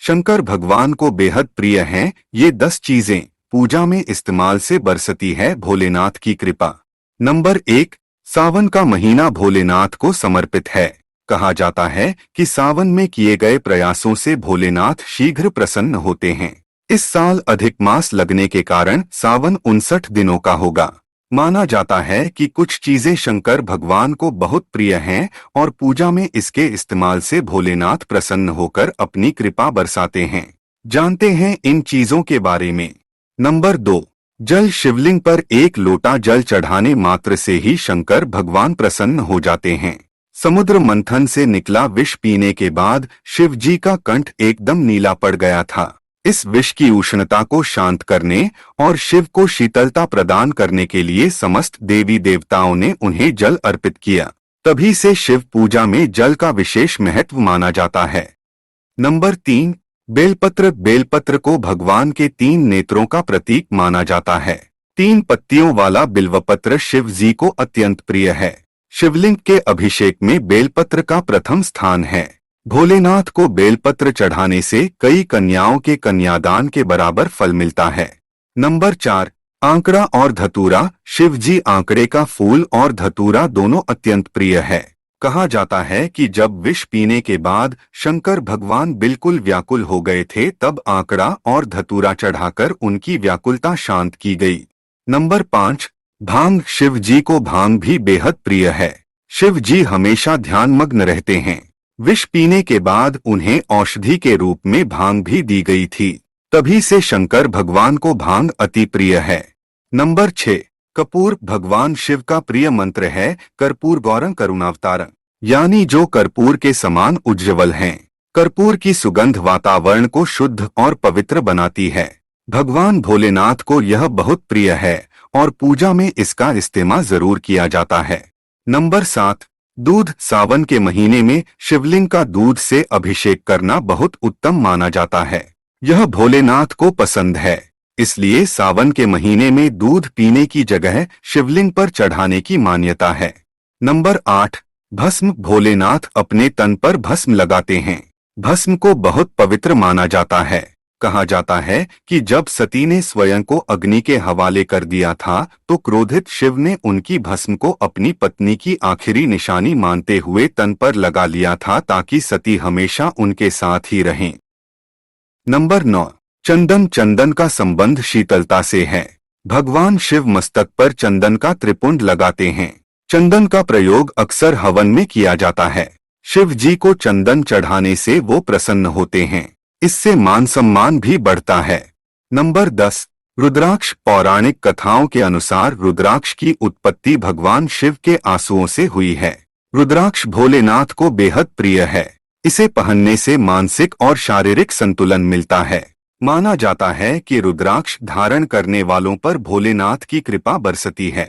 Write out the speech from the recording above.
शंकर भगवान को बेहद प्रिय हैं ये 10 चीजें पूजा में इस्तेमाल से बरसती है भोलेनाथ की कृपा। नंबर 1, सावन का महीना भोलेनाथ को समर्पित है। कहा जाता है कि सावन में किए गए प्रयासों से भोलेनाथ शीघ्र प्रसन्न होते हैं। इस साल अधिक मास लगने के कारण सावन 59 दिनों का होगा। माना जाता है कि कुछ चीजें शंकर भगवान को बहुत प्रिय हैं और पूजा में इसके इस्तेमाल से भोलेनाथ प्रसन्न होकर अपनी कृपा बरसाते हैं। जानते हैं इन चीजों के बारे में। नंबर 2, जल। शिवलिंग पर 1 लोटा जल चढ़ाने मात्र से ही शंकर भगवान प्रसन्न हो जाते हैं। समुद्र मंथन से निकला विष पीने के बाद शिव जी का कंठ एकदम नीला पड़ गया था। इस विष की उष्णता को शांत करने और शिव को शीतलता प्रदान करने के लिए समस्त देवी देवताओं ने उन्हें जल अर्पित किया। तभी से शिव पूजा में जल का विशेष महत्व माना जाता है। नंबर 3, बेलपत्र। बेलपत्र को भगवान के 3 नेत्रों का प्रतीक माना जाता है। 3 पत्तियों वाला बिल्वपत्र शिव जी को अत्यंत प्रिय है। शिवलिंग के अभिषेक में बेलपत्र का प्रथम स्थान है। भोलेनाथ को बेलपत्र चढ़ाने से कई कन्याओं के कन्यादान के बराबर फल मिलता है। नंबर 4, आंकड़ा और धतूरा। शिव जी आंकड़े का फूल और धतूरा दोनों अत्यंत प्रिय है। कहा जाता है कि जब विष पीने के बाद शंकर भगवान बिल्कुल व्याकुल हो गए थे तब आंकड़ा और धतूरा चढ़ाकर उनकी व्याकुलता शांत की गई। नंबर 5, भांग। शिव जी को भांग भी बेहद प्रिय है। शिव जी हमेशा ध्यानमग्न रहते हैं। विष पीने के बाद उन्हें औषधि के रूप में भांग भी दी गई थी। तभी से शंकर भगवान को भांग अति प्रिय है। नंबर 6, कपूर। भगवान शिव का प्रिय मंत्र है कर्पूर गौरं करुणावतारं, यानी जो कर्पूर के समान उज्ज्वल हैं। कर्पूर की सुगंध वातावरण को शुद्ध और पवित्र बनाती है। भगवान भोलेनाथ को यह बहुत प्रिय है और पूजा में इसका इस्तेमाल जरूर किया जाता है। नंबर 7, दूध। सावन के महीने में शिवलिंग का दूध से अभिषेक करना बहुत उत्तम माना जाता है। यह भोलेनाथ को पसंद है, इसलिए सावन के महीने में दूध पीने की जगह शिवलिंग पर चढ़ाने की मान्यता है। नंबर 8, भस्म। भोलेनाथ अपने तन पर भस्म लगाते हैं। भस्म को बहुत पवित्र माना जाता है। कहा जाता है कि जब सती ने स्वयं को अग्नि के हवाले कर दिया था तो क्रोधित शिव ने उनकी भस्म को अपनी पत्नी की आखिरी निशानी मानते हुए तन पर लगा लिया था ताकि सती हमेशा उनके साथ ही रहें। नंबर 9, चंदन। चंदन का संबंध शीतलता से है। भगवान शिव मस्तक पर चंदन का त्रिपुंड लगाते हैं। चंदन का प्रयोग अक्सर हवन में किया जाता है। शिव जी को चंदन चढ़ाने से वो प्रसन्न होते हैं। इससे मान सम्मान भी बढ़ता है। नंबर 10, रुद्राक्ष। पौराणिक कथाओं के अनुसार रुद्राक्ष की उत्पत्ति भगवान शिव के आंसुओं से हुई है। रुद्राक्ष भोलेनाथ को बेहद प्रिय है। इसे पहनने से मानसिक और शारीरिक संतुलन मिलता है। माना जाता है कि रुद्राक्ष धारण करने वालों पर भोलेनाथ की कृपा बरसती है।